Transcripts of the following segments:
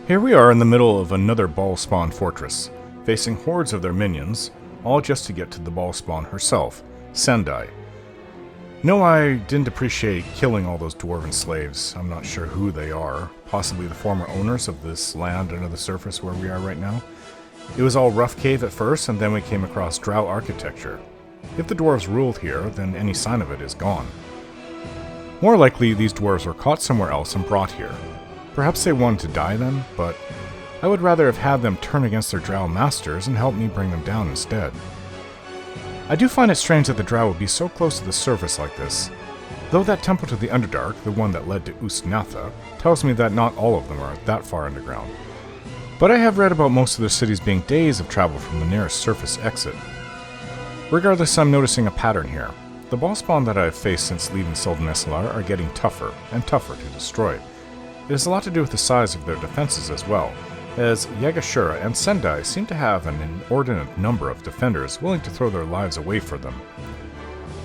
Here we are in the middle of another ball spawn fortress, facing hordes of their minions, all just to get to the ball spawn herself, Sendai. No, I didn't appreciate killing all those dwarven slaves. I'm not sure who they are, possibly the former owners of this land under the surface where we are right now. It was all rough cave at first, and then we came across drow architecture. If the dwarves ruled here, then any sign of it is gone. More likely, these dwarves were caught somewhere else and brought here. Perhaps they wanted to die then, but I would rather have had them turn against their drow masters and help me bring them down instead. I do find it strange that the drow would be so close to the surface like this, though that temple to the Underdark, the one that led to Ustnatha, tells me that not all of them are that far underground. But I have read about most of their cities being days of travel from the nearest surface exit. Regardless, I'm noticing a pattern here. The ball spawn that I have faced since leaving Sylvaneslar are getting tougher and tougher to destroy. It has a lot to do with the size of their defenses as well, as Yagashura and Sendai seem to have an inordinate number of defenders willing to throw their lives away for them.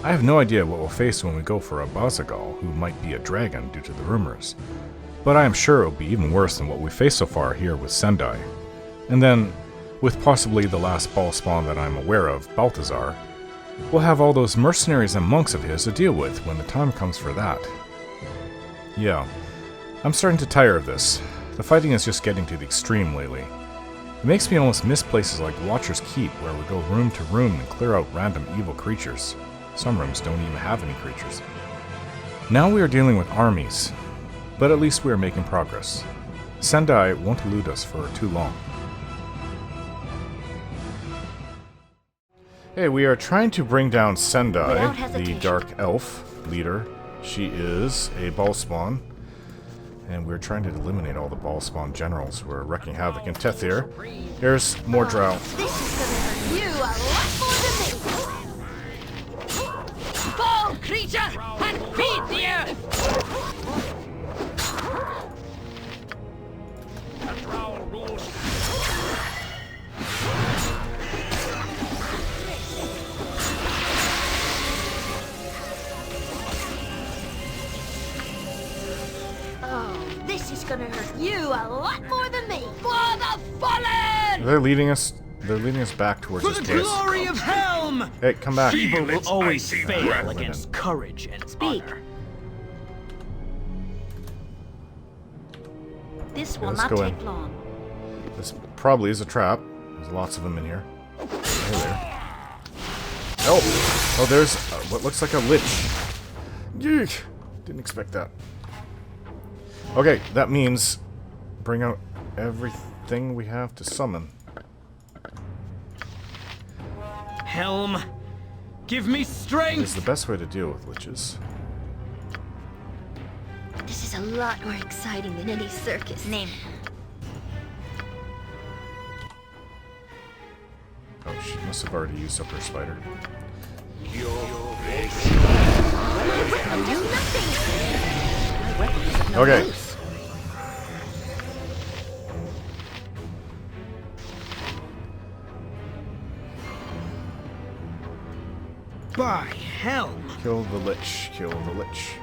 I have no idea what we'll face when we go for a Bazagal, who might be a dragon due to the rumors, but I am sure it will be even worse than what we faced so far here with Sendai. And then, with possibly the last ball spawn that I'm aware of, Balthazar, we'll have all those mercenaries and monks of his to deal with when the time comes for that. Yeah, I'm starting to tire of this. The fighting is just getting to the extreme lately. It makes me almost miss places like Watcher's Keep, where we go room to room and clear out random evil creatures. Some rooms don't even have any creatures. Now we are dealing with armies, but at least we are making progress. Sendai won't elude us for too long. Hey, we are trying to bring down Sendai, the Dark Elf leader. She is a ball spawn, and we're trying to eliminate all the ball spawn generals who are wrecking havoc in Tethir. Here's more drow. This is gonna hurt you a lot more than me! Fall, creature, and feed the earth! The drow rules. This is gonna hurt you a lot more than me. For the fallen! They're leading us back towards this place. For the glory of Helm! Hey, come back. Evil will always fail against courage and Speak. honor. This will Let's not go take in. long. This probably is a trap. There's lots of them in here. Hey there. Oh, there's what looks like a lich. Yeek. Didn't expect that. Okay, that means bring out everything we have to summon. Helm, give me It's strength! the best way to deal with liches. This is a lot more exciting than any circus. Name. Oh, she must have already used up her spider. Do nothing. My weapon is of no Okay. use. By Helm! Kill the lich. Kill the lich.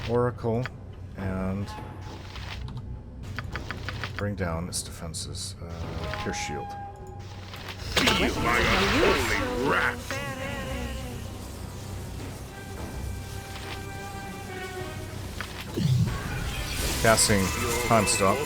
Oracle and bring down its defenses. Pierce shield. Casting time stop.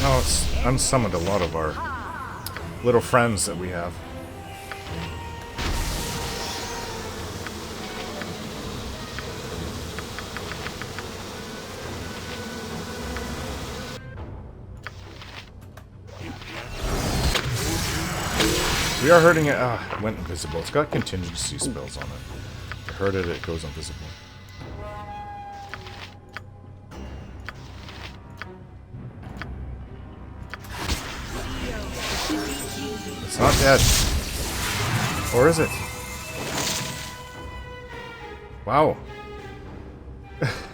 Oh, it's unsummoned a lot of our little friends that we have. We are hurting it. It went invisible. It's got contingency spells on it. I hurt it, it goes invisible. It's not dead. Or is it? Wow.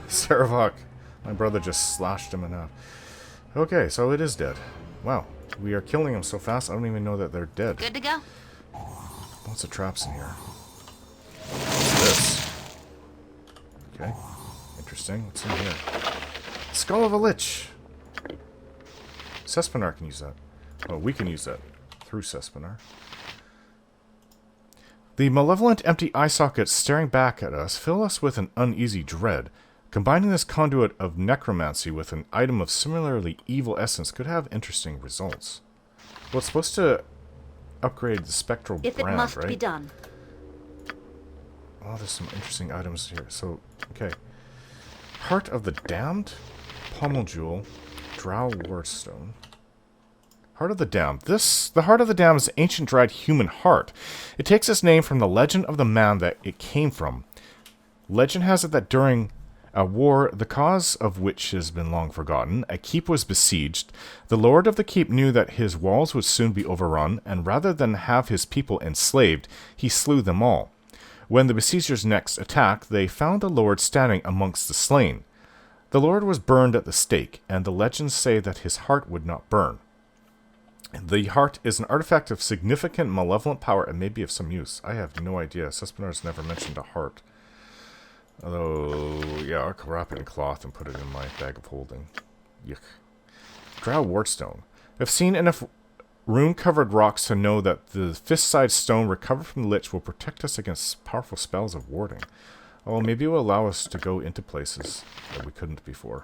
Saravok. My brother just slashed him in half. Okay, so it is dead. Wow. We are killing them so fast, I don't even know that they're dead. Good to go? Lots of traps in here. What's this? Okay. Interesting. What's in here? Skull of a Lich! Sespinar can use that. Oh, we can use that through Sespinar. The malevolent empty eye sockets staring back at us fill us with an uneasy dread. Combining this conduit of necromancy with an item of similarly evil essence could have interesting results. Well, it's supposed to upgrade the spectral If brand, it must right? be done. Oh, there's some interesting items here. So, okay. Heart of the Damned? Pommel Jewel. Drow Wardstone. Heart of the Damned. The Heart of the Damned is an ancient dried human heart. It takes its name from the legend of the man that it came from. Legend has it that during a war, the cause of which has been long forgotten, a keep was besieged. The lord of the keep knew that his walls would soon be overrun, and rather than have his people enslaved, he slew them all. When the besiegers next attacked, they found the lord standing amongst the slain. The lord was burned at the stake, and the legends say that his heart would not burn. The heart is an artifact of significant malevolent power and may be of some use. I have no idea. Sespinar's never mentioned a heart. Although, yeah, I'll wrap it in cloth and put it in my bag of holding. Yuck. Drow Wardstone. I've seen enough rune-covered rocks to know that the fist-sized stone recovered from the Lich will protect us against powerful spells of warding. Oh, maybe it will allow us to go into places that we couldn't before.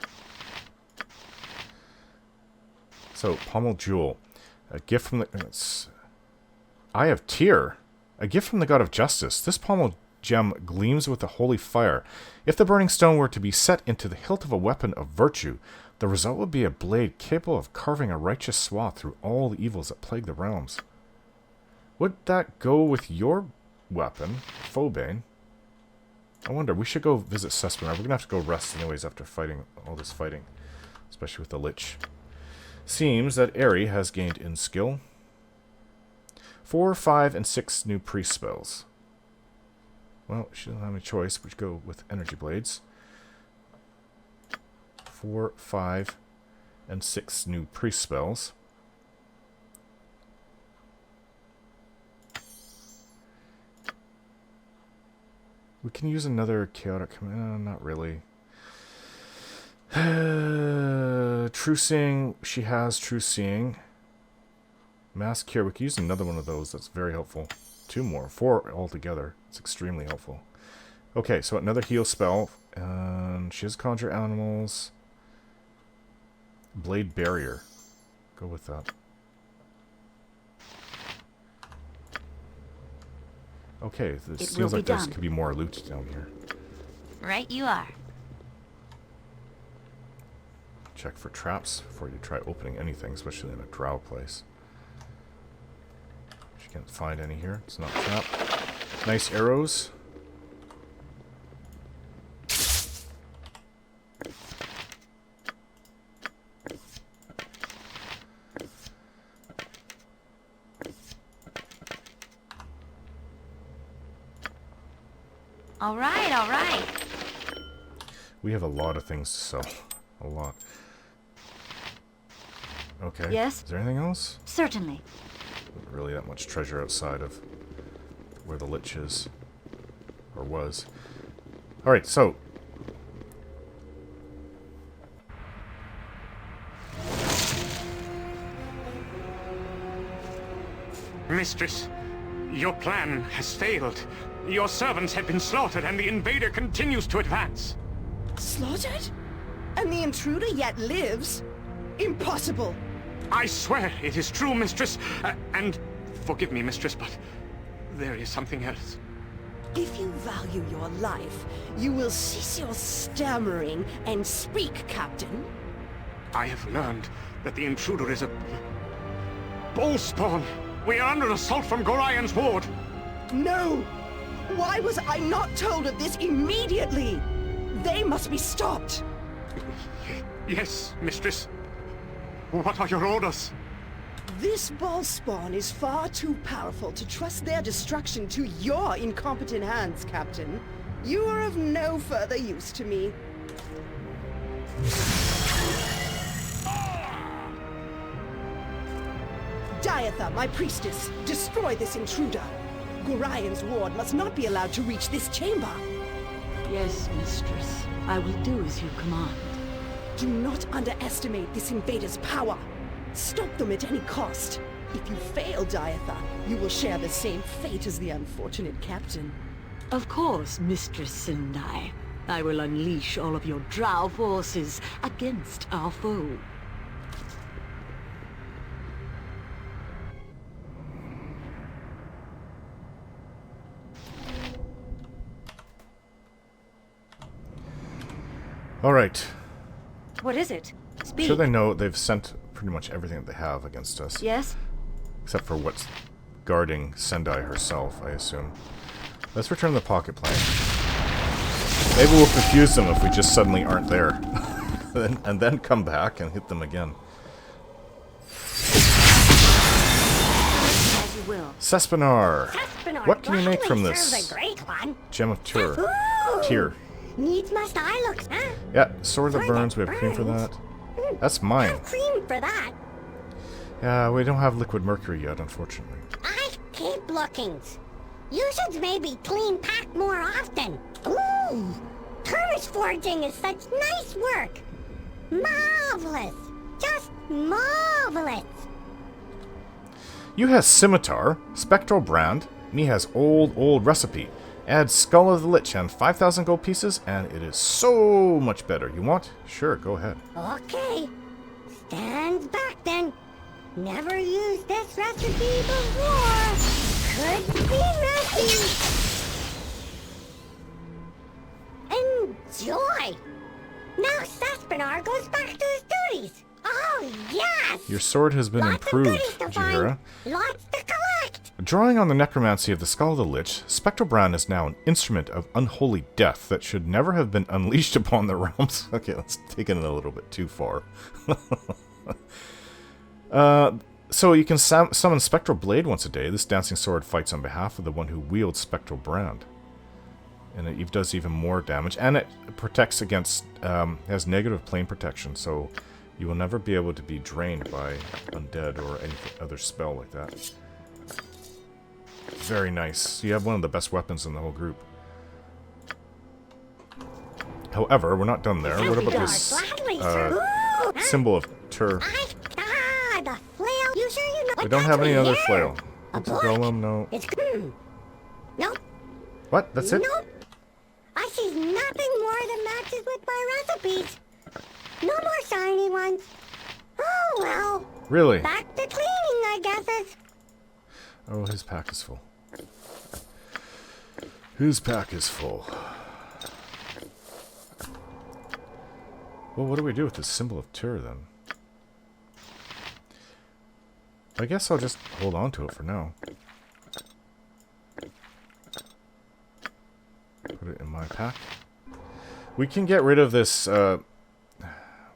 So, Pommel Jewel. A gift from the... Eye of Tyr. A gift from the God of Justice. This pommel gem gleams with a holy fire. If the burning stone were to be set into the hilt of a weapon of virtue, the result would be a blade capable of carving a righteous swath through all the evils that plague the realms. Would that go with your weapon, Phobane? I wonder. We should go visit Sespinar. We're going to have to go rest anyways after fighting all this fighting. Especially with the Lich. Seems that Aerie has gained in skill. 4, 5, and 6 new priest spells. Well, she doesn't have any choice. We should go with energy blades. 4, 5, and 6 new priest spells. We can use another chaotic command. Not really. True Seeing. She has True Seeing. Mass Cure. We could use another one of those. That's very helpful. 2 more. 4 altogether. It's extremely helpful. Okay, so another heal spell. And she has Conjure Animals. Blade Barrier. Go with that. Okay, this seems like there could be more loot down here. Right you are. Check for traps before you try opening anything, especially in a drow place. She can't find any here. It's not a trap. Nice arrows. All right, all right. We have a lot of things to sell. A lot. Okay. Yes? Is there anything else? Certainly. Not really that much treasure outside of where the Lich is. Or was. Alright, so. Mistress, your plan has failed. Your servants have been slaughtered and the invader continues to advance. Slaughtered? And the intruder yet lives? Impossible! I swear it is true, mistress. And forgive me, mistress, but there is something else. If you value your life, you will cease your stammering and speak, Captain. I have learned that the intruder is a bull spawn. We are under assault from Gorian's ward. No! Why was I not told of this immediately? They must be stopped. Yes, mistress. What are your orders? This ball spawn is far too powerful to trust their destruction to your incompetent hands, Captain. You are of no further use to me. Diatha, my priestess, destroy this intruder. Gorian's ward must not be allowed to reach this chamber. Yes, mistress. I will do as you command. Do not underestimate this invader's power. Stop them at any cost. If you fail, Diatha, you will share the same fate as the unfortunate captain. Of course, Mistress Sendai. I will unleash all of your drow forces against our foe. Alright. What is it? Speak. Sure they know they've sent pretty much everything that they have against us. Yes? Except for what's guarding Sendai herself, I assume. Let's return to the pocket plane. Maybe we'll confuse them if we just suddenly aren't there. and then come back and hit them again. As you will. Sespinar! What can you make from this? A great one. Gem of Tyr. Ooh. Tyr. Needs must I look, huh? Yeah, sword that burns. We have cream for that. That's mine. No cream for that. Yeah, we don't have liquid mercury yet, unfortunately. I keep looking. You should maybe clean pack more often. Ooh, Turkish forging is such nice work. Marvelous. Just marvelous. You has scimitar, spectral brand. Me has old recipe. Add Skull of the Lich and 5,000 gold pieces, and it is so much better. You want? Sure, go ahead. Okay. Stand back then. Never used this recipe before. Could be messy. Enjoy. Now Sespinar goes back to his duties. Oh, yes. Your sword has been Lots improved, of goodies to Jahira. find. Lots to collect. Drawing on the necromancy of the Skull of the Lich, Spectral Brand is now an instrument of unholy death that should never have been unleashed upon the realms. Okay, let's take it a little bit too far. So you can summon Spectral Blade once a day. This dancing sword fights on behalf of the one who wields Spectral Brand. And it does even more damage. And it protects against, has negative plane protection, so you will never be able to be drained by undead or any other spell like that. Very nice. You have one of the best weapons in the whole group. However, we're not done there. What about this symbol of Tyr? The flail. You sure you know? We don't have any other flail. A It's a book? golem, no. It's nope. What? That's it? Nope. I see nothing more that matches with my recipes. No more shiny ones. Oh well. Really? Back to cleaning, I guess. Oh, his pack is full. His pack is full. Well, what do we do with this symbol of Tyr, then? I guess I'll just hold on to it for now. Put it in my pack. We can get rid of this, where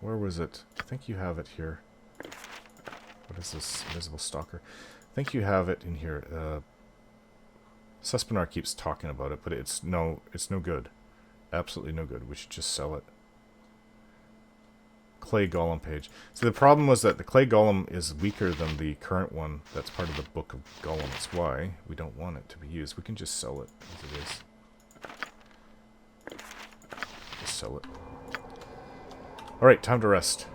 was it? I think you have it here. What is this? Invisible Stalker. I think you have it in here. Sespinar keeps talking about it, but it's no good. Absolutely no good. We should just sell it. Clay Golem page. So the problem was that the Clay Golem is weaker than the current one that's part of the Book of Golem. That's why we don't want it to be used. We can just sell it as it is. Just sell it. Alright, time to rest.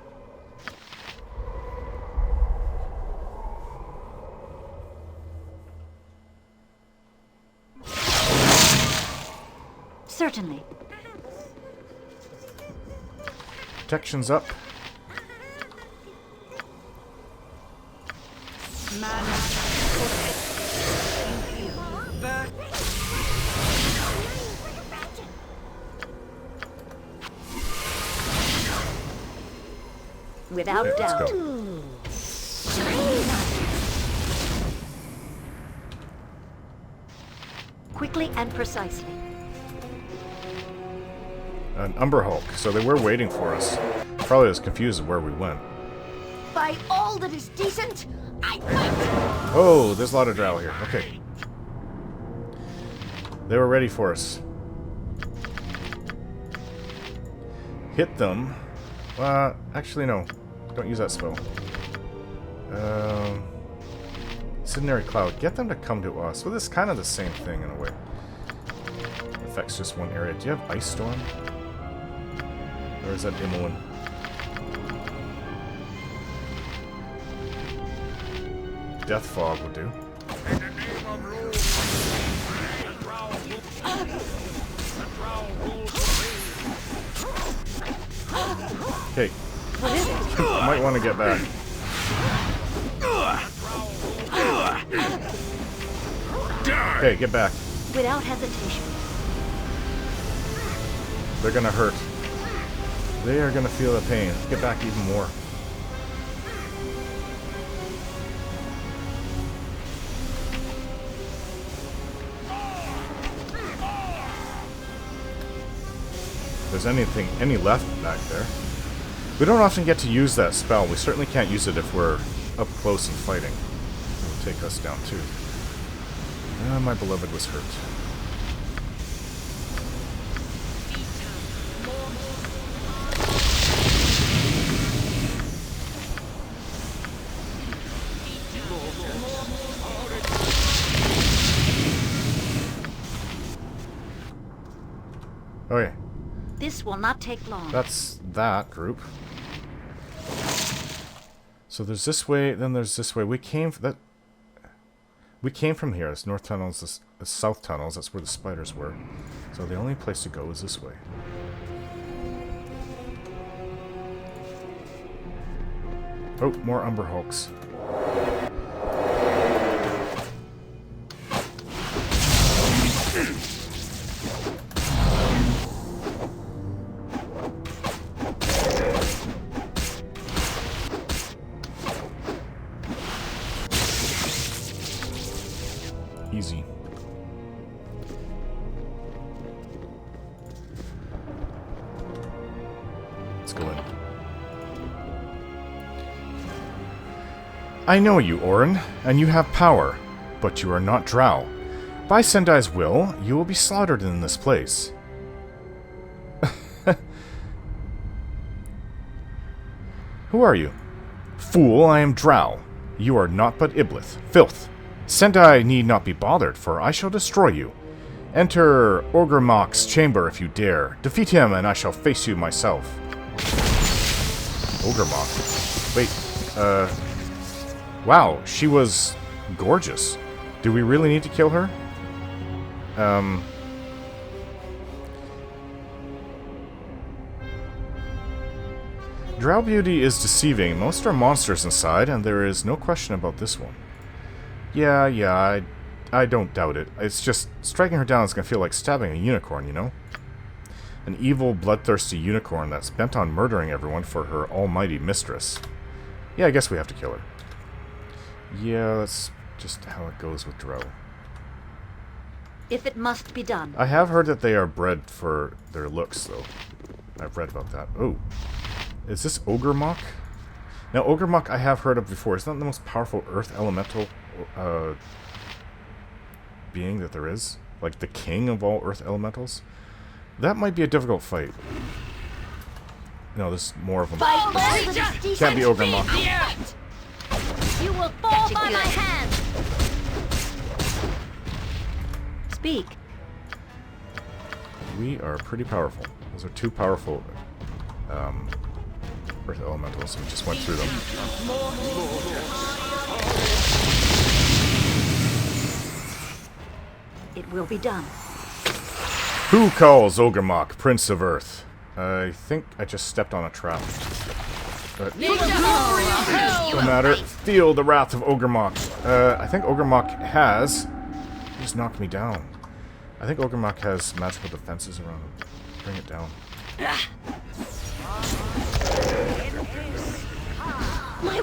Certainly. Protection's up. Without Okay, doubt. let's go. Quickly and precisely. An Umber Hulk. So they were waiting for us. Probably was confused of where we went. By all that is decent, I fight! Oh, there's a lot of drow here. Okay. They were ready for us. Hit them. Actually, no. Don't use that spell. Incendiary Cloud. Get them to come to us. Well, this is kind of the same thing in a way. Affects just one area. Do you have Ice Storm? Or is that Imoen? Death Fog will do. Okay. Might want to get back. Okay, get back. Without hesitation. They're gonna hurt. They are gonna feel the pain. Get back even more. If there's any left back there. We don't often get to use that spell. We certainly can't use it if we're up close and fighting. It'll take us down too. My beloved was hurt. Okay. This will not take long. That's that group. So there's this way, then there's this way. We came from here. It's north tunnels, the south tunnels. That's where the spiders were. So the only place to go is this way. Oh, more Umber Hulks. Easy. Let's go in. I know you, Orin, and you have power, but you are not drow. By Sendai's will, you will be slaughtered in this place. Who are you? Fool, I am drow. You are naught but Iblith, filth. Sendai need not be bothered, for I shall destroy you. Enter Orgrimmok's chamber if you dare. Defeat him, and I shall face you myself. Orgrimmok? Wait, wow, she was gorgeous. Do we really need to kill her? Drow beauty is deceiving. Most are monsters inside, and there is no question about this one. Yeah, I don't doubt it. It's just, striking her down is gonna feel like stabbing a unicorn, you know? An evil, bloodthirsty unicorn that's bent on murdering everyone for her almighty mistress. Yeah, I guess we have to kill her. Yeah, that's just how it goes with Drow. If it must be done. I have heard that they are bred for their looks, though. I've read about that. Oh. Is this Orgrimmok? Now, Orgrimmok I have heard of before. Isn't that the most powerful earth elemental being that there is? Like the king of all earth elementals? That might be a difficult fight. No, there's more of them. Can't be Orgrimmok. You will fall by my hand. Speak. We are pretty powerful. Those are two powerful earth elementals. We just went through them. It will be done. Who calls Orgrimmok Prince of Earth? I think I just stepped on a trap. But no matter. Feel the wrath of Orgrimmok. I think Orgrimmok has... He just knocked me down. I think Orgrimmok has magical defenses around him. Bring it down.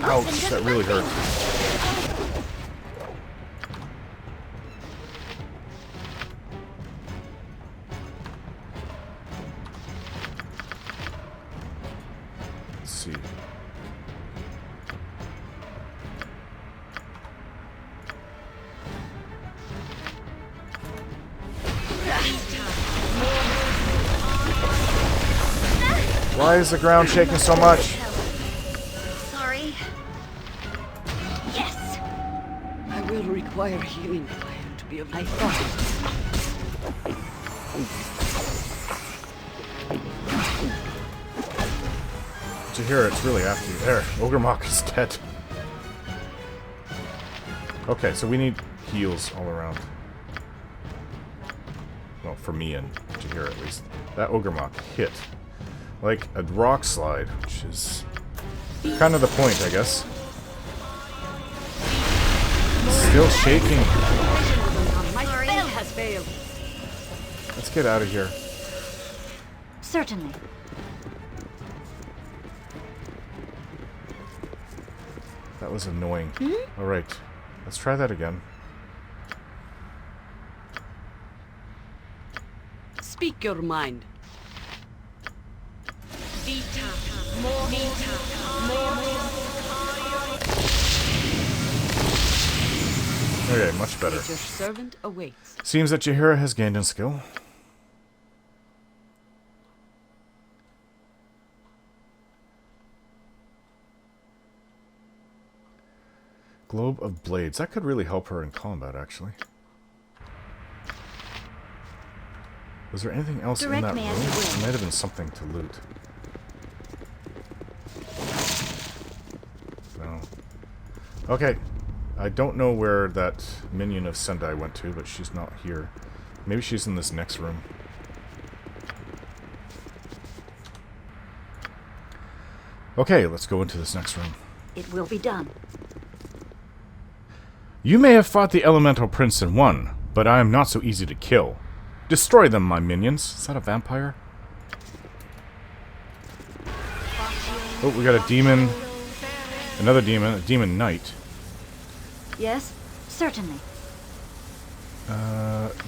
Ouch, that really hurt. Let's see. Why is the ground shaking so much? Sorry. Yes. I will require healing plan to be of I thought. Did you hear it? It's really after you. There, Ogre Mock is dead. Okay, so we need heals all around. Well, for me and Jahir at least. That Ogre Mock hit like a rock slide, which is kind of the point, I guess. Still shaking. My spell has failed. Let's get out of here. Certainly. That was annoying. Alright, let's try that again. Speak your mind. Okay, much better. Your servant awaits. Seems that Jahira has gained in skill. Globe of Blades. That could really help her in combat, actually. Was there anything else in that room? There might have been something to loot. No. Okay. I don't know where that minion of Sendai went to, but she's not here. Maybe she's in this next room. Okay, let's go into this next room. It will be done. You may have fought the Elemental Prince and won, but I am not so easy to kill. Destroy them, my minions. Is that a vampire? Oh, we got a demon. Another demon. A demon knight. Yes, certainly.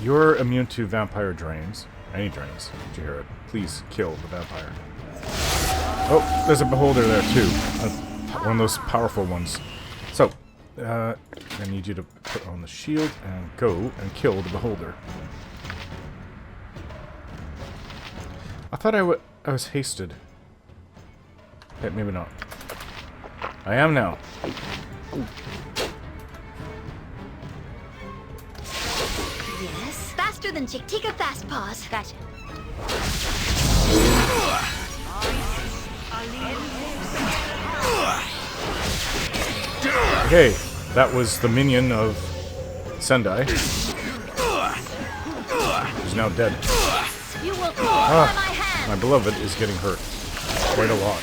You're immune to vampire drains. Any drains. Did you hear it? Please kill the vampire. Oh, there's a beholder there too. One of those powerful ones. So, I need you to put on the shield and go and kill the beholder. I thought I was hasted. Hey, maybe not. I am now. Yes. Faster than Chick-Tika Fast Paws. Gotcha. Okay, that was the minion of Sendai. Who's now dead. You will fall by my hand. My beloved is getting hurt. Quite a lot.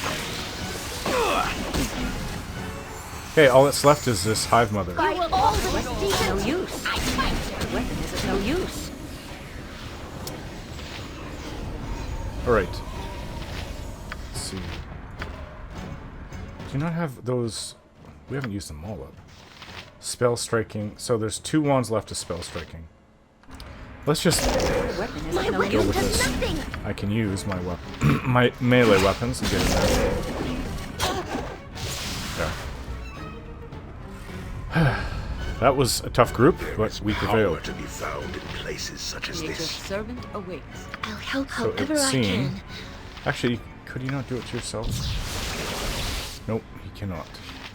Okay, all that's left is this hive mother. You will always be no use. I fight. The weapon is of no use. Alright. Let's see. Do you not have those... We haven't used them all up. Spell striking. So there's 2 wands left of spell striking. Let's just My go weapon with does this. nothing. I can use my weapon, my melee weapons and get in there. Okay. That was a tough group, but we prevailed. Power to be found in places such as Your this. servant awaits. I'll help So however it I seemed... can. Actually, could he not do it to yourself? Nope, he cannot.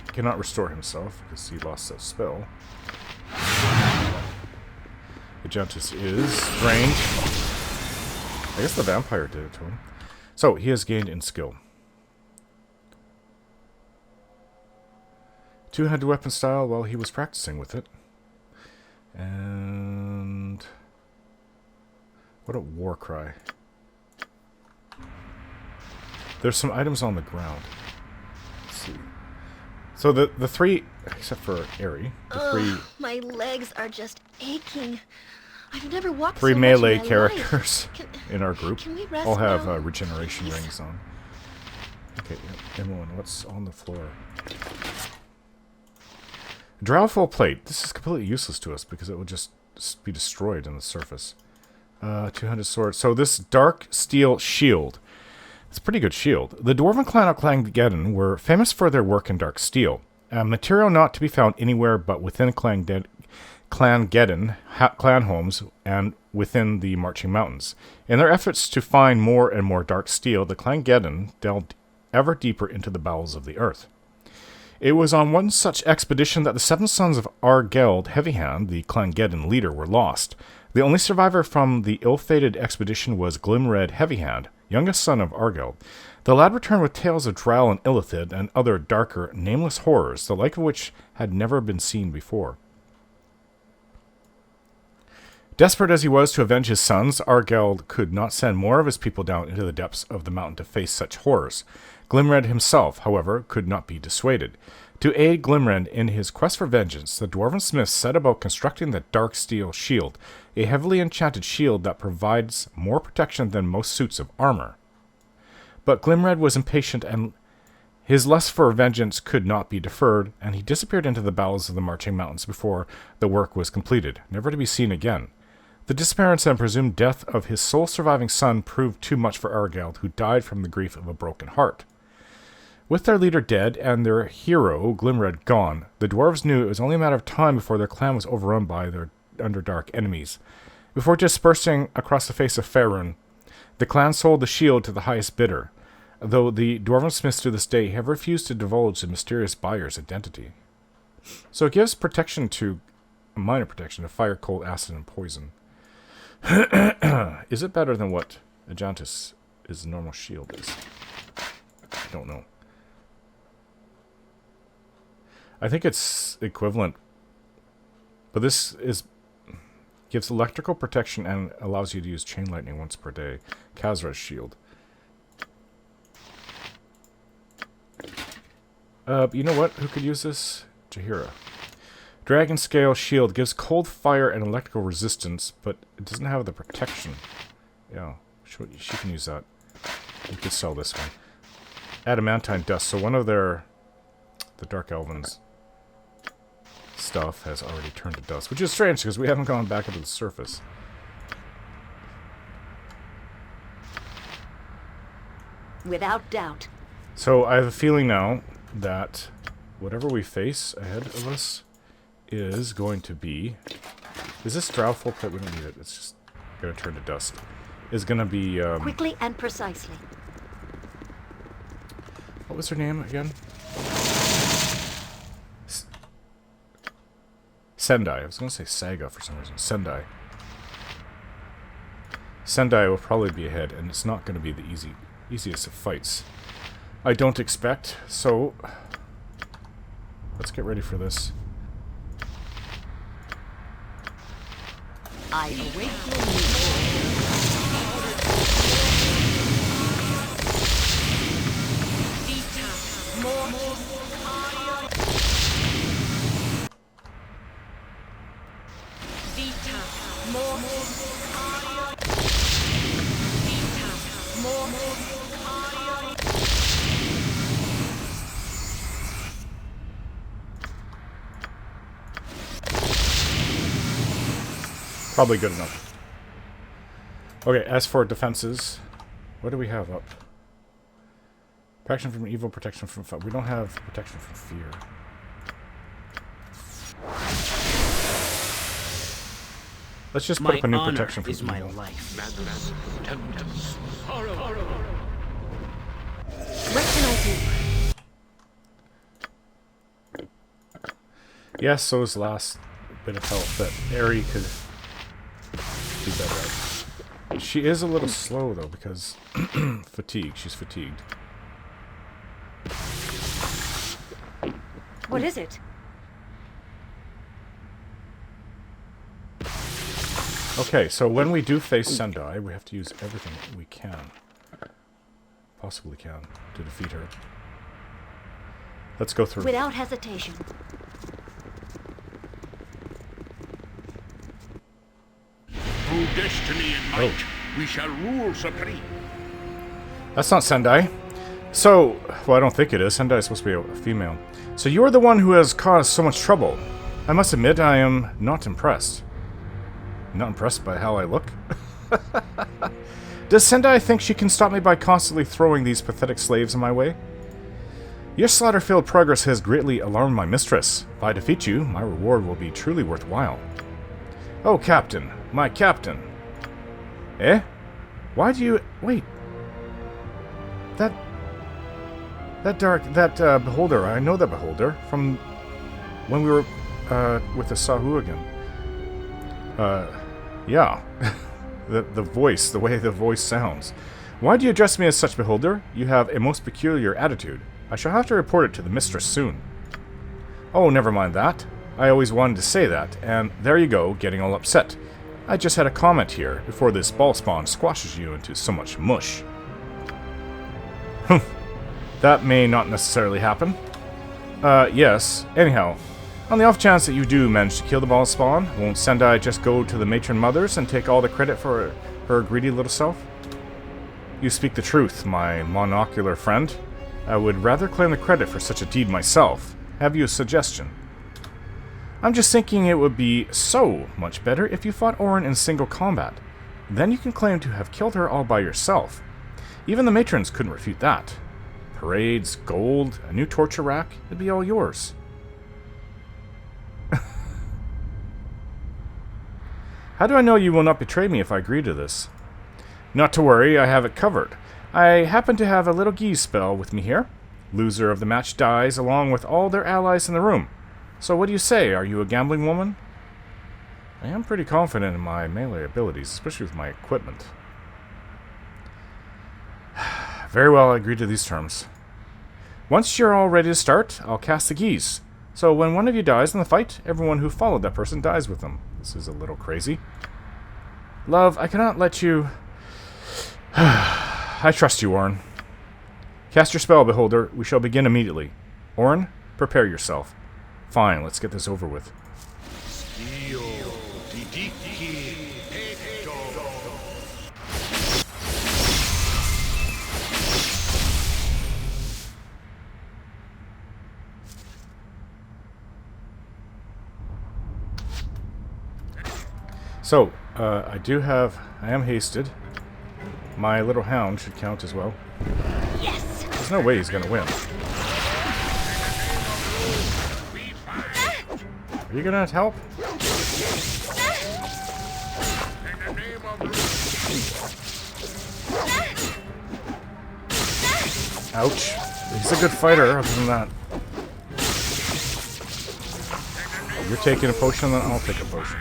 He cannot restore himself because he lost that spell. Agentis is drained. I guess the vampire did it to him. So, he has gained in skill. Two-handed weapon style while he was practicing with it. And... what a war cry. There's some items on the ground. Let's see. So the 3, except for Aerie, the 3... My legs are just aching. I've never walked 3 so melee much in my characters life. in our group can we rest all have now? regeneration rings on. Okay, Emily, what's on the floor? Drowful plate. This is completely useless to us because it would just be destroyed in the surface. 200 sword. So this dark steel shield. It's a pretty good shield. The Dwarven clan of Clan Geddon were famous for their work in dark steel. A material not to be found anywhere but within Clan clan homes and within the Marching Mountains. In their efforts to find more and more dark steel, the Clan Geddon delved ever deeper into the bowels of the earth. It was on one such expedition that the 7 sons of Argeld Heavyhand, the Clan Geddon leader, were lost. The only survivor from the ill-fated expedition was Glimred Heavyhand, youngest son of Argeld. The lad returned with tales of Drow and Illithid and other darker, nameless horrors, the like of which had never been seen before. Desperate as he was to avenge his sons, Argeld could not send more of his people down into the depths of the mountain to face such horrors. Glimred himself, however, could not be dissuaded. To aid Glimred in his quest for vengeance, the Dwarven smiths set about constructing the Dark Steel Shield, a heavily enchanted shield that provides more protection than most suits of armor. But Glimred was impatient, and his lust for vengeance could not be deferred, and he disappeared into the bowels of the Marching Mountains before the work was completed, never to be seen again. The disappearance and presumed death of his sole surviving son proved too much for Argeld, who died from the grief of a broken heart. With their leader dead and their hero, Glimred, gone, the dwarves knew it was only a matter of time before their clan was overrun by their underdark enemies. Before dispersing across the face of Faerun, the clan sold the shield to the highest bidder, though the Dwarven smiths to this day have refused to divulge the mysterious buyer's identity. So it gives protection to, minor protection to fire, cold, acid, and poison. Is it better than what Ajantis' normal shield is? I don't know. I think it's equivalent, but this gives electrical protection and allows you to use chain lightning once per day. Khazra's shield. You know what? Who could use this? Jaheira. Dragon Scale Shield gives cold fire and electrical resistance, but it doesn't have the protection. Yeah, she can use that. We could sell this one. Adamantine Dust. So one of the Dark Elven's stuff has already turned to dust, which is strange because we haven't gone back into the surface. Without doubt. So I have a feeling now that whatever we face ahead of us is going to be... Is this Drow full plate? We don't need it. It's just going to turn to dust. Is going to be... Quickly and precisely. What was her name again? Sendai. I was going to say Saga for some reason. Sendai. Sendai will probably be ahead, and it's not going to be the easiest of fights. I don't expect, so... Let's get ready for this. I await your news. Probably good enough. Okay, as for defenses, what do we have up? Protection from evil, protection from fire. We don't have protection from fear. Let's just put up a new protection from evil. My life. What can I do? Yes, so is the last bit of health that Aerie could do better at. She is a little slow though because fatigue. She's fatigued. What is it? Okay, so when we do face Sendai, we have to use everything we can, possibly can, to defeat her. Let's go through. Without hesitation. Through destiny and might, we shall rule supreme. That's not Sendai. So, well, I don't think it is. Sendai is supposed to be a female. So you're the one who has caused so much trouble. I must admit, I am not impressed. Not impressed by how I look? Does Sendai think she can stop me by constantly throwing these pathetic slaves in my way? Your slaughter-filled progress has greatly alarmed my mistress. If I defeat you, my reward will be truly worthwhile. Oh, Captain. My Captain. Eh? Why do you... Wait. That beholder, I know that beholder from when we were, with the Sahuagin. Yeah. the voice, the way the voice sounds. Why do you address me as such, beholder? You have a most peculiar attitude. I shall have to report it to the mistress soon. Oh, never mind that. I always wanted to say that, and there you go, getting all upset. I just had a comment here, before this ball spawn squashes you into so much mush. Humph. That may not necessarily happen. Yes. Anyhow, on the off chance that you do manage to kill the ball spawn, won't Sendai just go to the matron mothers and take all the credit for her greedy little self? You speak the truth, my monocular friend. I would rather claim the credit for such a deed myself. Have you a suggestion? I'm just thinking it would be so much better if you fought Orin in single combat. Then you can claim to have killed her all by yourself. Even the matrons couldn't refute that. Parades, gold, a new torture rack, it'd be all yours. How do I know you will not betray me if I agree to this? Not to worry, I have it covered. I happen to have a little geese spell with me here. Loser of the match dies along with all their allies in the room. So what do you say? Are you a gambling woman? I am pretty confident in my melee abilities, especially with my equipment. Very well, I agree to these terms. Once you're all ready to start, I'll cast the geese. So when one of you dies in the fight, everyone who followed that person dies with them. This is a little crazy. Love, I cannot let you... I trust you, Orin. Cast your spell, beholder. We shall begin immediately. Orin, prepare yourself. Fine, let's get this over with. So, I am hasted. My little hound should count as well. Yes! There's no way he's gonna win. Are you gonna help? Ouch. He's a good fighter, other than that. Oh, you're taking a potion, then I'll take a potion.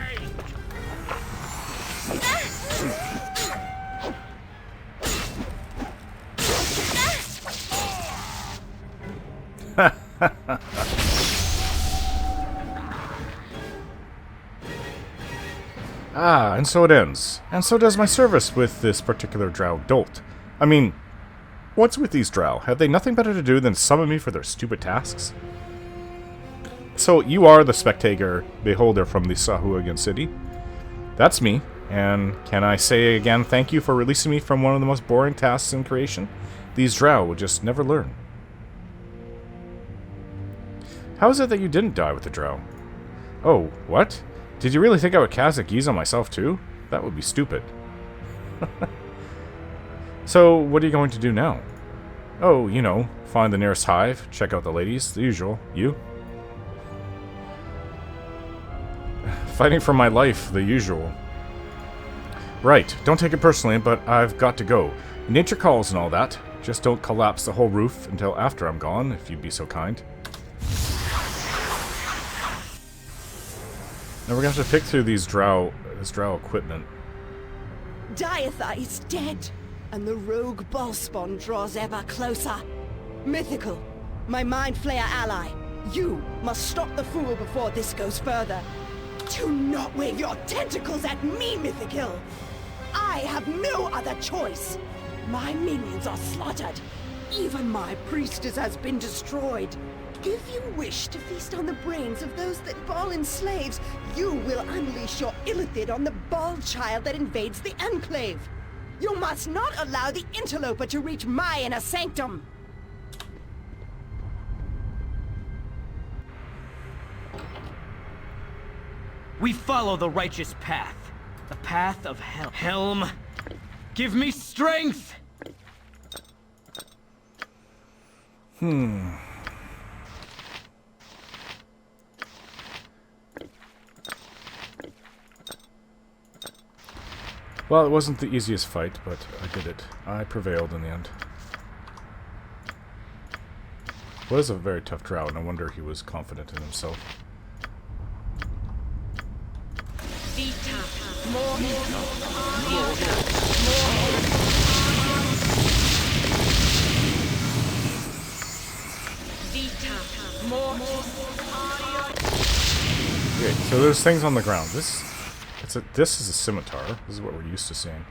Ah, and so it ends. And so does my service with this particular drow dolt. I mean, what's with these drow? Have they nothing better to do than summon me for their stupid tasks? So, you are the spectator beholder from the Sahuagin city. That's me. And can I say again thank you for releasing me from one of the most boring tasks in creation? These drow will just never learn. How is it that you didn't die with the drow? Oh, what? Did you really think I would cast a geese on myself too? That would be stupid. So, what are you going to do now? Oh, you know, find the nearest hive, check out the ladies, the usual. You? Fighting for my life, the usual. Right, don't take it personally, but I've got to go. Nature calls and all that. Just don't collapse the whole roof until after I'm gone, if you'd be so kind. Now we're gonna have to pick through these this drow equipment. Diatha is dead, and the rogue ballspawn draws ever closer. Mythical, my mind flayer ally, you must stop the fool before this goes further. Do not wave your tentacles at me, Mythical! I have no other choice. My minions are slaughtered. Even my priestess has been destroyed. If you wish to feast on the brains of those that Ball enslaves, you will unleash your illithid on the Ball child that invades the Enclave. You must not allow the interloper to reach my inner sanctum. We follow the righteous path. The path of hell. Helm, give me strength! Well, it wasn't the easiest fight, but I did it. I prevailed in the end. It was a very tough drow, no wonder he was confident in himself. Okay, so there's things on the ground. This is a scimitar. This is what we're used to seeing.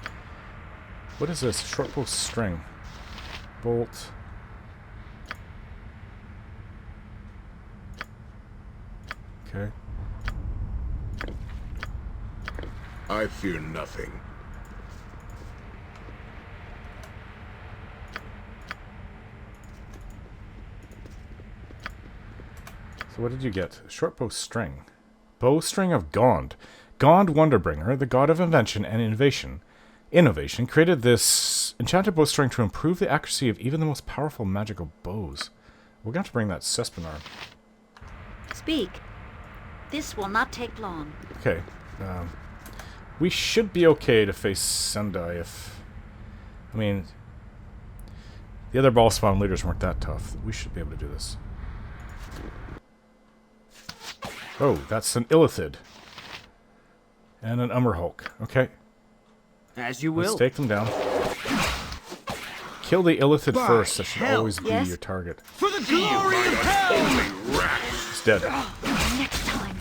What is this? Shortbow string. Bolt. Okay. I fear nothing. So what did you get? Shortbow string. Bowstring of Gond. Gond Wonderbringer, the god of invention and innovation, created this enchanted bowstring to improve the accuracy of even the most powerful magical bows. We're going to have to bring that Cespinar. Speak. This will not take long. Okay. We should be okay to face Sendai if... I mean... The other ball spawn leaders weren't that tough. We should be able to do this. Oh, that's an Illithid. And an Ummerhulk. Okay. As you Let's will. take them down. Kill the Illithid By first. That should hell. always be Yes? your target. For the glory of hell! It's dead. Next time.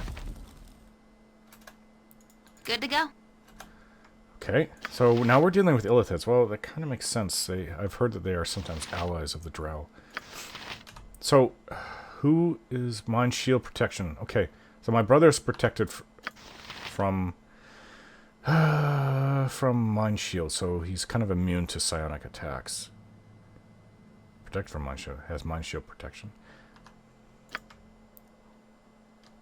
Good to go? Okay. So now we're dealing with Illithids. Well, that kind of makes sense. I've heard that they are sometimes allies of the Drow. So, who is Mind Shield Protection? Okay. So my brother is protected from Mind Shield, so he's kind of immune to psionic attacks. Protect from Mind Shield. Has Mind Shield protection.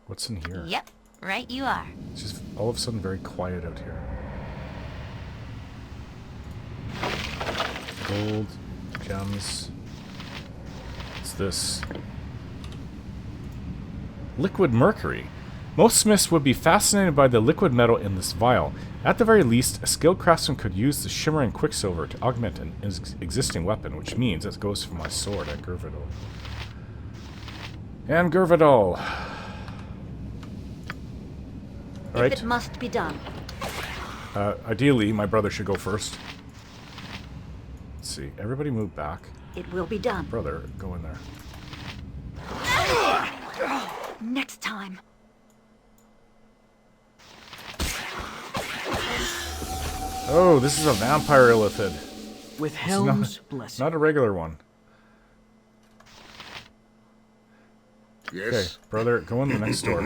What's in here? Yep, right you are. It's just all of a sudden very quiet out here. Gold, gems. What's this? Liquid mercury. Most smiths would be fascinated by the liquid metal in this vial. At the very least, a skilled craftsman could use the shimmering quicksilver to augment an existing weapon, which means it goes for my sword at Gurvidal. And Gurvidal. Alright. If it must be done. Ideally, my brother should go first. Let's see. Everybody move back. It will be done. Brother, go in there. Next time. Oh, this is a vampire illithid. With Helm's blessing. Not a regular one. Yes. Okay, brother, go in the next door.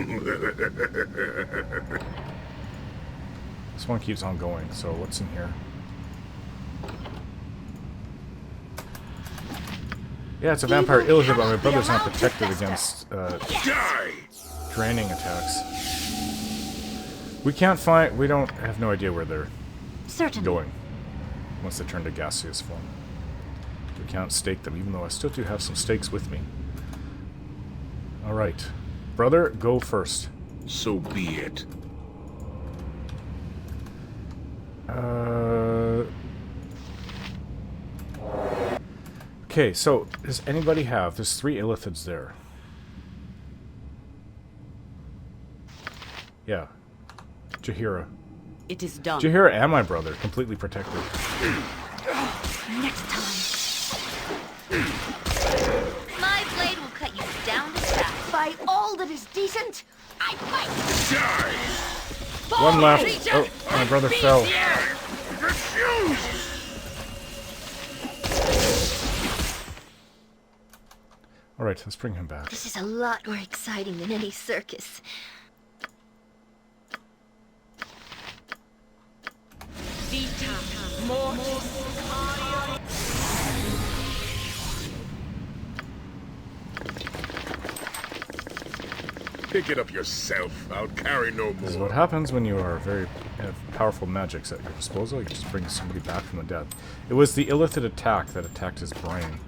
This one keeps on going, so what's in here? Yeah, it's a vampire illithid, but my brother's not protected against Die! draining attacks. We can't find... We don't have no idea where they're Certainly. going once they turn to gaseous form. We can't stake them, even though I still do have some stakes with me. Alright. Brother, go first. So be it. Okay, so does anybody have... There's 3 illithids there. Yeah. Jahira. It is done. Jahira and my brother, completely protected. Next time. My blade will cut you down to scrap. By all that is decent, I fight. Die! One left. Oh, my brother fell. Refuse! Alright, let's bring him back. This is a lot more exciting than any circus. Pick it up yourself. I'll carry no This is more. what happens when you are have powerful magics at your disposal. You just bring somebody back from the dead. It was the illithid attack that attacked his brain.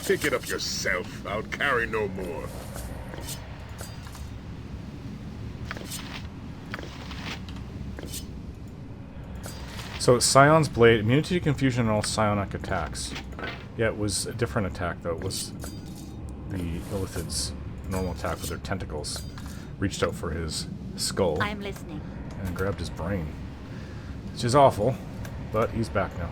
Pick it up yourself. I'll carry no more. So Scion's Blade, immunity to confusion and all psionic attacks. Yeah, it was a different attack though. It was the Illithid's normal attack with their tentacles. Reached out for his skull. I'm listening. And grabbed his brain. Which is awful, but he's back now.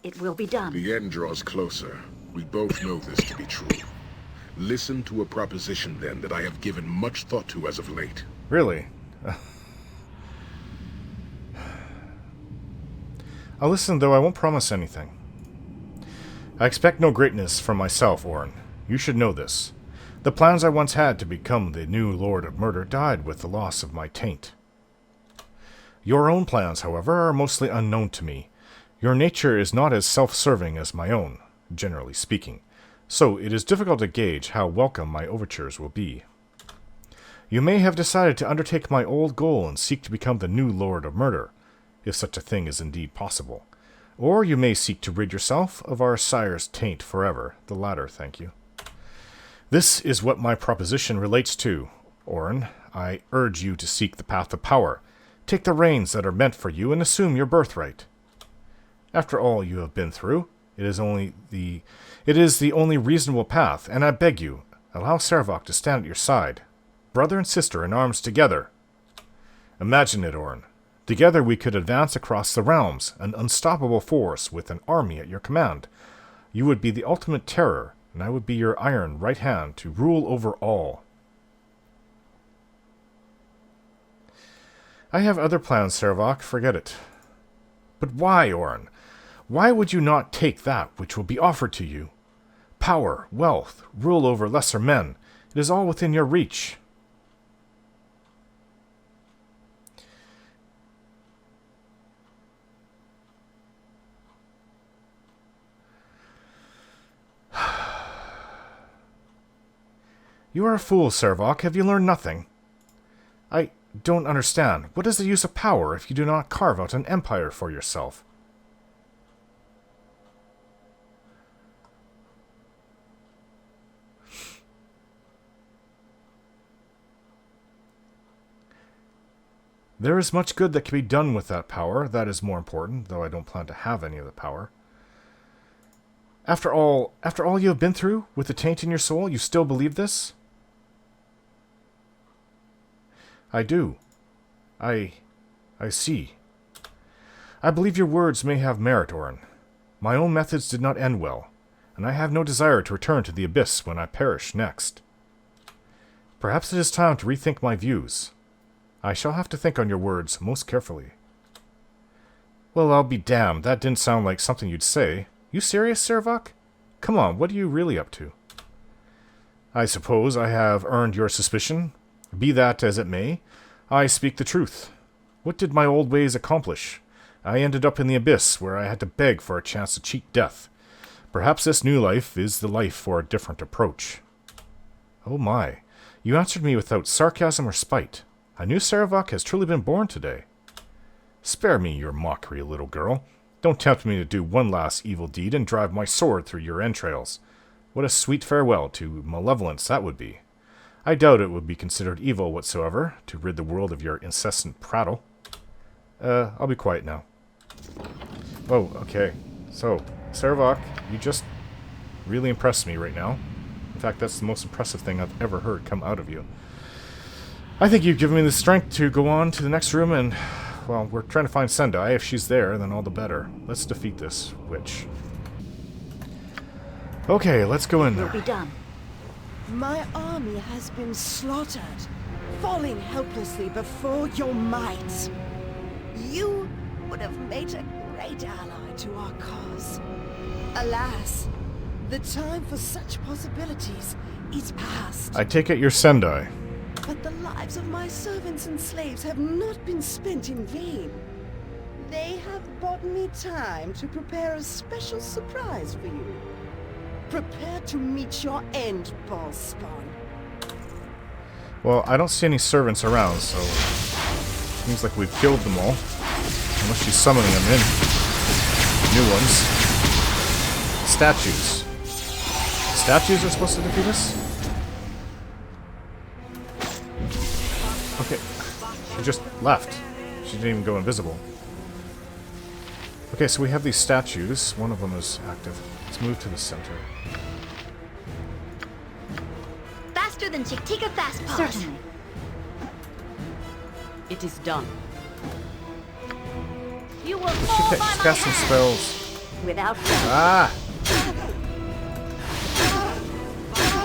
It will be done. The end draws closer. We both know this to be true. Listen to a proposition then that I have given much thought to as of late. Really? I'll listen, though I won't promise anything. I expect no greatness from myself, Orin. You should know this. The plans I once had to become the new Lord of Murder died with the loss of my taint. Your own plans, however, are mostly unknown to me. Your nature is not as self-serving as my own, generally speaking, so it is difficult to gauge how welcome my overtures will be. You may have decided to undertake my old goal and seek to become the new Lord of Murder, if such a thing is indeed possible. Or you may seek to rid yourself of our sire's taint forever. The latter, thank you. This is what my proposition relates to, Orin. I urge you to seek the path of power. Take the reins that are meant for you and assume your birthright. After all you have been through, it is the only reasonable path, and I beg you, allow Servok to stand at your side. Brother and sister in arms together. Imagine it, Orin. Together we could advance across the realms, an unstoppable force with an army at your command. You would be the ultimate terror, and I would be your iron right hand to rule over all. I have other plans, Servok. Forget it. But why, Orin? Why would you not take that which will be offered to you? Power, wealth, rule over lesser men. It is all within your reach. You are a fool, Servok. Have you learned nothing? I don't understand. What is the use of power if you do not carve out an empire for yourself? There is much good that can be done with that power. That is more important, though I don't plan to have any of the power. After all you have been through, with the taint in your soul, you still believe this? I do. I see. I believe your words may have merit, Orin. My own methods did not end well, and I have no desire to return to the abyss when I perish next. Perhaps it is time to rethink my views. I shall have to think on your words most carefully. Well, I'll be damned. That didn't sound like something you'd say. You serious, Servok? Come on, what are you really up to? I suppose I have earned your suspicion. Be that as it may, I speak the truth. What did my old ways accomplish? I ended up in the abyss, where I had to beg for a chance to cheat death. Perhaps this new life is the life for a different approach. Oh my, you answered me without sarcasm or spite. I knew Servok has truly been born today. Spare me your mockery, little girl. Don't tempt me to do one last evil deed and drive my sword through your entrails. What a sweet farewell to malevolence that would be. I doubt it would be considered evil whatsoever, to rid the world of your incessant prattle. I'll be quiet now. Oh, okay. So, Servok, you just really impressed me right now. In fact, that's the most impressive thing I've ever heard come out of you. I think you've given me the strength to go on to the next room and, well, we're trying to find Sendai. If she's there, then all the better. Let's defeat this witch. Okay, let's go in there. Will be done. My army has been slaughtered, falling helplessly before your might. You would have made a great ally to our cause. Alas, the time for such possibilities is past. I take it you're Sendai. But the lives of my servants and slaves have not been spent in vain. They have bought me time to prepare a special surprise for you. Prepare to meet your end, Ballspawn. Well, I don't see any servants around, so seems like we've killed them all. Unless she's summoning them in. new ones. Statues. Statues are supposed to defeat us? Okay. She just left. She didn't even go invisible. Okay, so we have these statues. One of them is active. Let's move to the center. Faster than Chick-Tika Fast Paws. Certainly. It is done. You will fall by She's my casting hand. spells. Without Ah!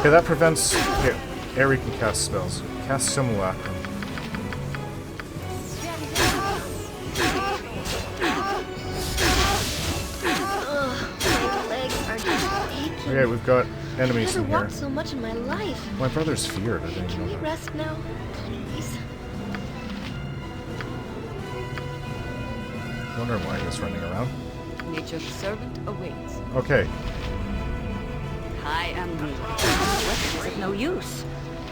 Okay, that prevents... Okay, Aerie can cast spells. Cast Simulacrum. My legs are just aching. Okay, we've got I've enemies never in here. walked so much in my life. My brother's feared. I didn't Can we know that. rest now, please? Wondering why he was running around. nature's servant awaits. Okay. I am weak. Weapon is of no use.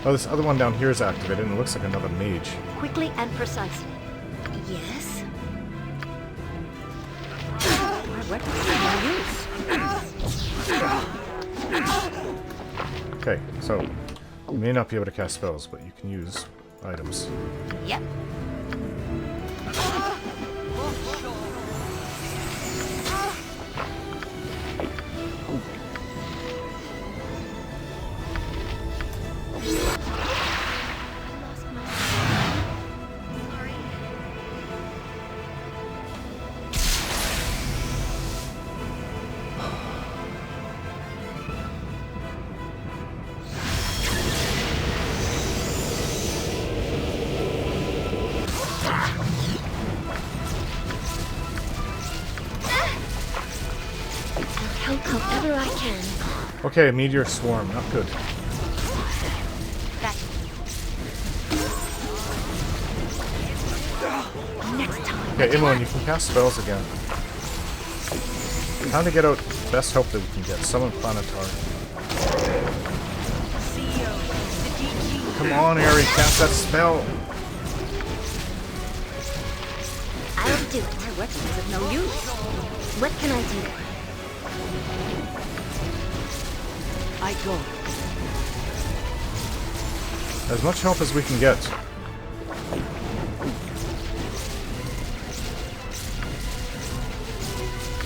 Oh, this other one down here is activated, and it looks like another mage. Quickly and precisely. Yes? My weapon is of no use. Okay, so you may not be able to cast spells, but you can use items. Yep. Help however I can. Okay, meteor swarm, not good. Next time. Okay, Imoen, you can cast spells again. Time to get out best hope that we can get. Summon Planetary. Come on, Aerie, cast that spell! I'll do it. My weapon is of no use. What can I do? I go. As much help as we can get.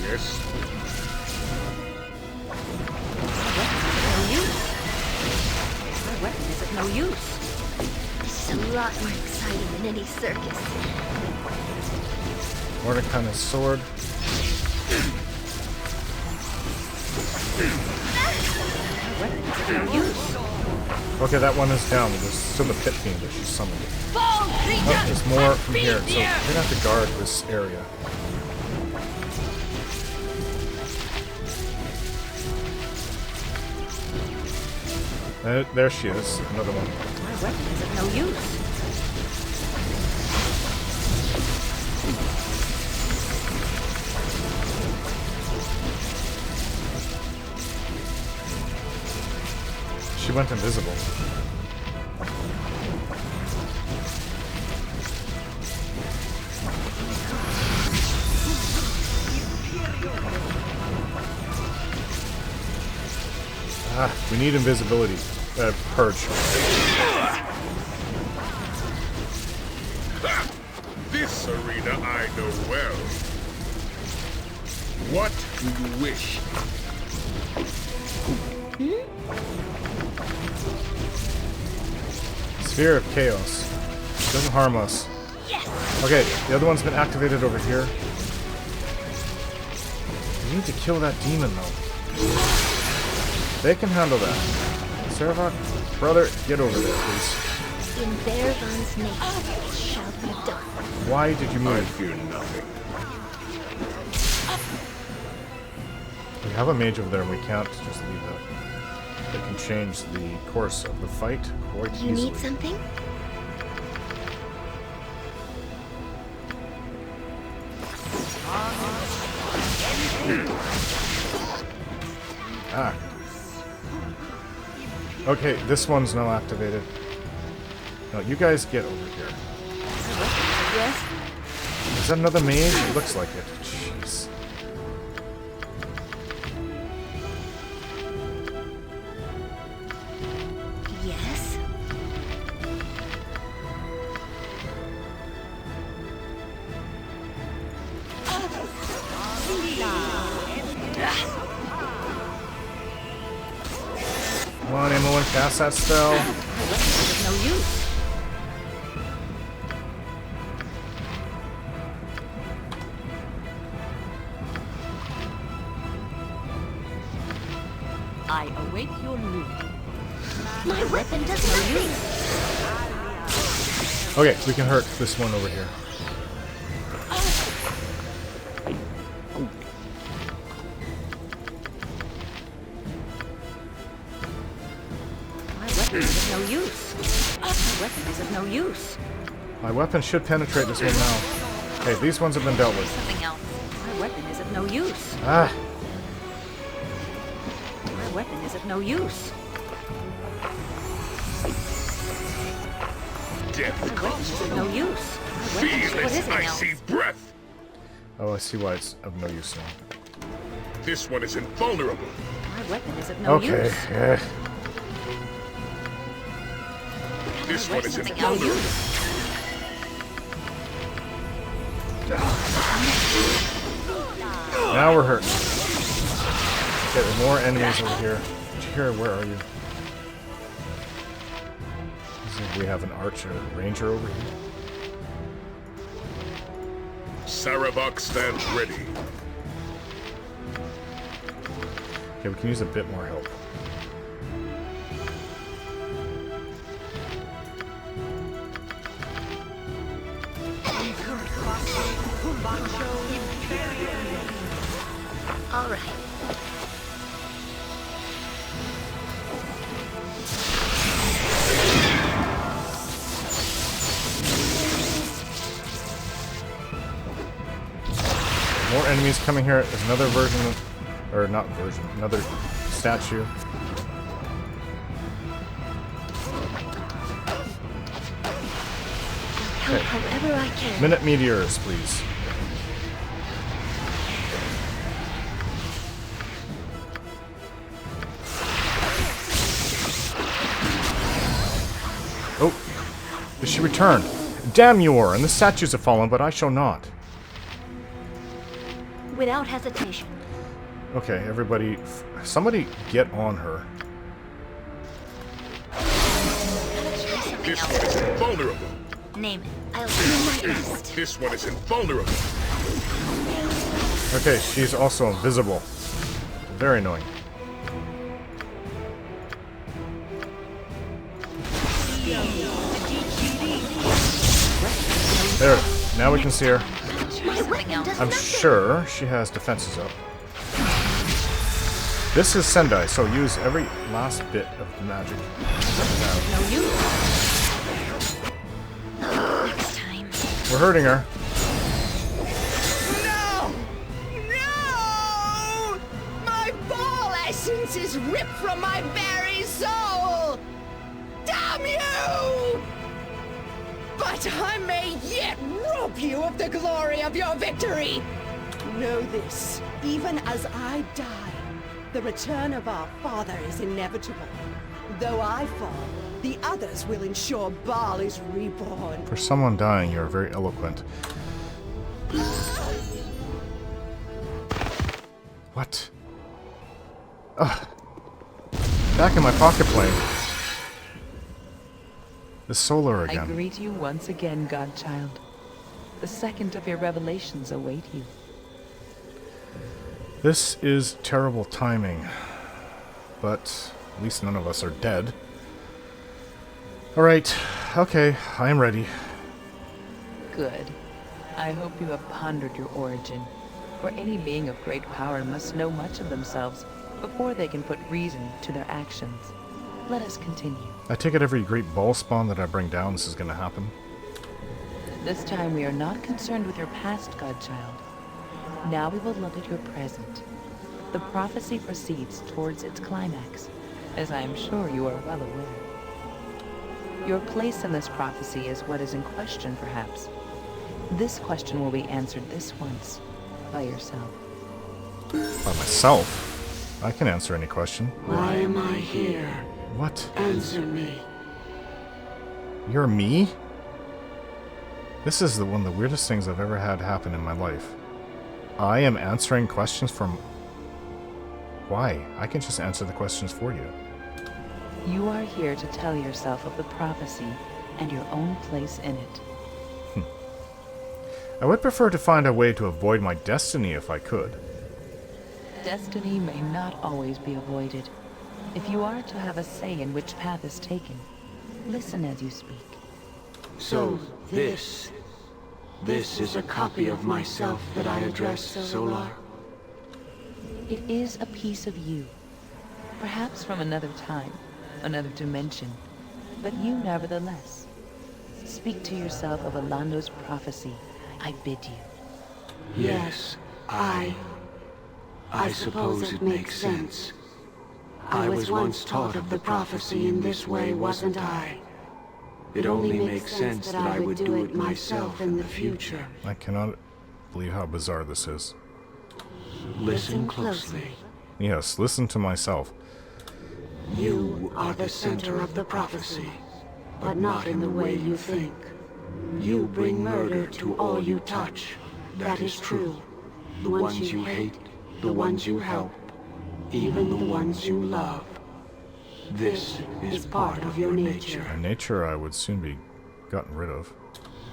Yes? My weapon is of no use. This is a lot more exciting than any circus. Mordecai's sword. My weapon is of no use. Okay, that one is down. There's still the pit fiend that she summoned. Fall, creature! Oh, there's more from here, so we're gonna have to guard this area. There she is, another one. My weapon is of no use. She went invisible. Ah, we need invisibility. Purge. This arena I know well. What do you wish? Sphere of Chaos. Doesn't harm us. Okay, the other one's been activated over here. We need to kill that demon, though. They can handle that. Servant, brother, get over there, please. In Bearvan's name, it shall be done. Why did you I move? fear nothing. We have a mage over there, and we can't just leave that. They can change the course of the fight quite You easily. need something? Ah. Okay, this one's now activated. No, you guys get over here. Yes? Is that another mage? It looks like it. Jeez. Yes? Come on, anyone cast that spell? My weapon is of no use. I await your move. My weapon does nothing. Okay, we can hurt this one over here. My weapon is of no use. My weapon is of no use. My weapon should penetrate this one now. Okay, these ones have been dealt with. Something else. My weapon is of no use. Ah, My weapon is of no use. Death My weapon comes is from of no use. My weapon is feel what is its it now? icy breath. oh, I see why it's of no use now. This one is invulnerable. My weapon is of no Okay, use. yeah. This My one weapon is is of no invulnerable. use. Now we're hurting. Okay, there are more enemies over here. Here, where are you? We have an archer, ranger over here. Saravok stands ready. Okay, we can use a bit more help. All right. More enemies coming here. There's another version of, or not version, another statue. Help however I can. Minute meteors, please. Oh, did she return? Damn you, Orin, the statues have fallen, but I shall not. Without hesitation. Okay, everybody, somebody get on her. This one is invulnerable. Name it. I'll do my best. This one is invulnerable. Okay, she's also invisible. Very annoying. There, now we can see her. My weapon does I'm nothing. sure she has defenses up. This is Sendai, so use every last bit of magic. No use. Next time. We're hurting her. No! No! My ball essence is ripped from my very soul! Damn you! But I may yet rob you of the glory of your victory! Know this, even as I die, the return of our father is inevitable. Though I fall, the others will ensure Baal is reborn. For someone dying, you're very eloquent. What? Ugh. Back in my pocket plane. The solar I again. greet you once again, Godchild. The second of your revelations await you. This is terrible timing. But at least none of us are dead. Alright, okay, I am ready. Good. I hope you have pondered your origin, for any being of great power must know much of themselves before they can put reason to their actions. Let us continue. I take it every great ball spawn that I bring down, this is going to happen. This time we are not concerned with your past, Godchild. Now we will look at your present. The prophecy proceeds towards its climax, as I am sure you are well aware. Your place in this prophecy is what is in question, perhaps. This question will be answered this once, by yourself. By myself? I can answer any question. Why am I here? What? Answer me. You're me? This is one of the weirdest things I've ever had happen in my life. I am answering questions from... Why? I can just answer the questions for you. You are here to tell yourself of the prophecy and your own place in it. I would prefer to find a way to avoid my destiny if I could. Destiny may not always be avoided. If you are to have a say in which path is taken, listen as you speak. So, this is a copy of myself that I address, Solar? It is a piece of you. Perhaps from another time, another dimension, but you nevertheless. Speak to yourself of Alando's prophecy, I bid you. Yes, I suppose it makes sense. I was once taught of the prophecy in this way, wasn't I? It only makes sense that I would do it myself in the future. I cannot believe how bizarre this is. Listen closely. Yes, listen to myself. You are the center of the prophecy, but not in the way you think. You bring murder to all you touch. That is true. The ones you hate, the ones you help, even the ones you love. This is part of your nature. A nature I would soon be gotten rid of.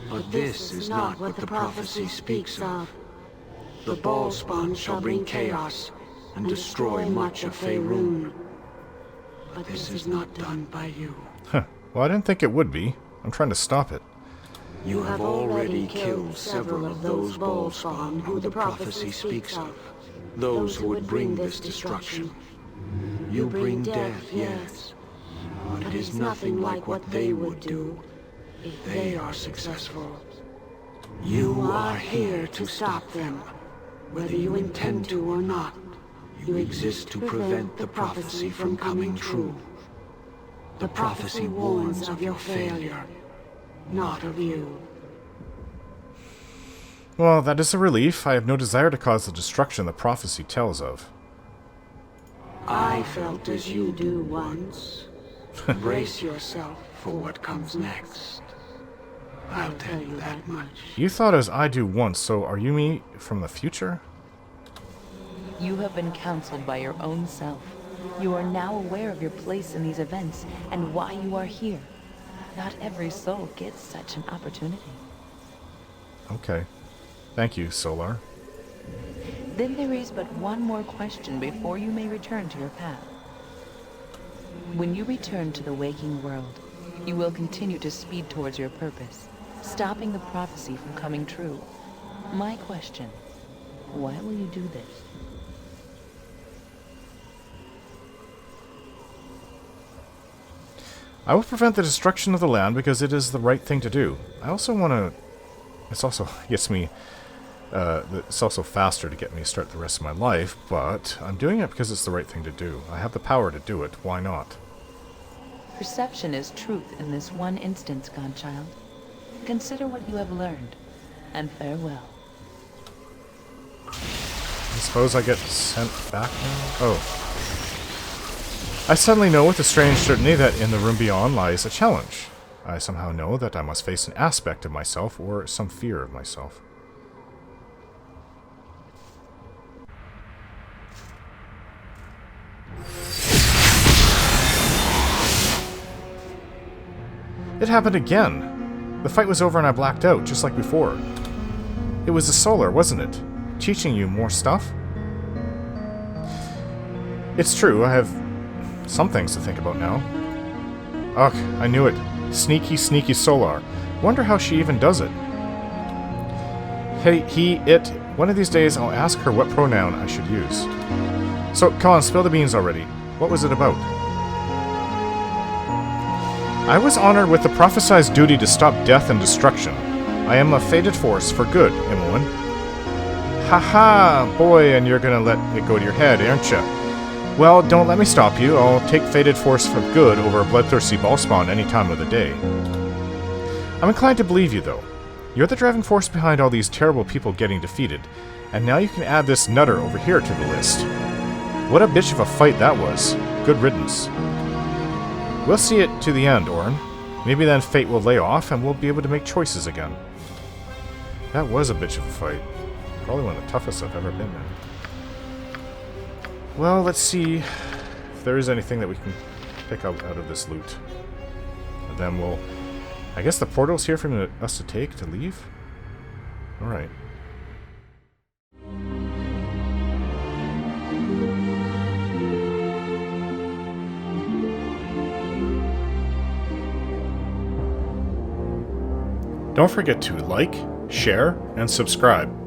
But this is not what the prophecy speaks of. The Ballspawn shall bring chaos and destroy much of Faerun. But this is not done by you. Huh. Well, I didn't think it would be. I'm trying to stop it. You have already killed several of those Ballspawn who the prophecy speaks of. Those who would bring this destruction. You bring death, yes, but it is nothing like what they would do if they are successful. You are here to stop them, whether you intend to or not. You exist to prevent the prophecy from coming true. The prophecy warns of your failure, not of you. Well, that is a relief. I have no desire to cause the destruction the prophecy tells of. I felt as you do once. Brace yourself for what comes next. I'll tell you that much. You thought as I do once, so are you me from the future? You have been counseled by your own self. You are now aware of your place in these events and why you are here. Not every soul gets such an opportunity. Okay. Thank you, Solar. Then there is but one more question before you may return to your path. When you return to the waking world, you will continue to speed towards your purpose, stopping the prophecy from coming true. My question, why will you do this? I will prevent the destruction of the land because it is the right thing to do. I also want to... It's also gets me... it's also faster to get me to start the rest of my life, but I'm doing it because it's the right thing to do. I have the power to do it. Why not? Perception is truth in this one instance, godchild. Consider what you have learned, and farewell. I suppose I get sent back now? Oh. I suddenly know with a strange certainty that in the room beyond lies a challenge. I somehow know that I must face an aspect of myself or some fear of myself. It happened again. The fight was over and I blacked out, just like before. It was the Solar, wasn't it? Teaching you more stuff? It's true, I have some things to think about now. Ugh, I knew it. Sneaky, sneaky Solar. Wonder how she even does it. Hey, he, it. One of these days I'll ask her what pronoun I should use. So, come on, spill the beans already. What was it about? I was honored with the prophesized duty to stop death and destruction. I am a fated force for good, Imoen. Haha, boy, and you're gonna let it go to your head, aren't you? Well, don't let me stop you. I'll take fated force for good over a bloodthirsty ballspawn any time of the day. I'm inclined to believe you, though. You're the driving force behind all these terrible people getting defeated, and now you can add this nutter over here to the list. What a bitch of a fight that was. Good riddance. We'll see it to the end, Orin. Maybe then fate will lay off and we'll be able to make choices again. That was a bitch of a fight. Probably one of the toughest I've ever been in. Well, let's see if there is anything that we can pick up out of this loot. And then we'll... I guess the portal's here for us to take, to leave? Alright. Don't forget to like, share, and subscribe.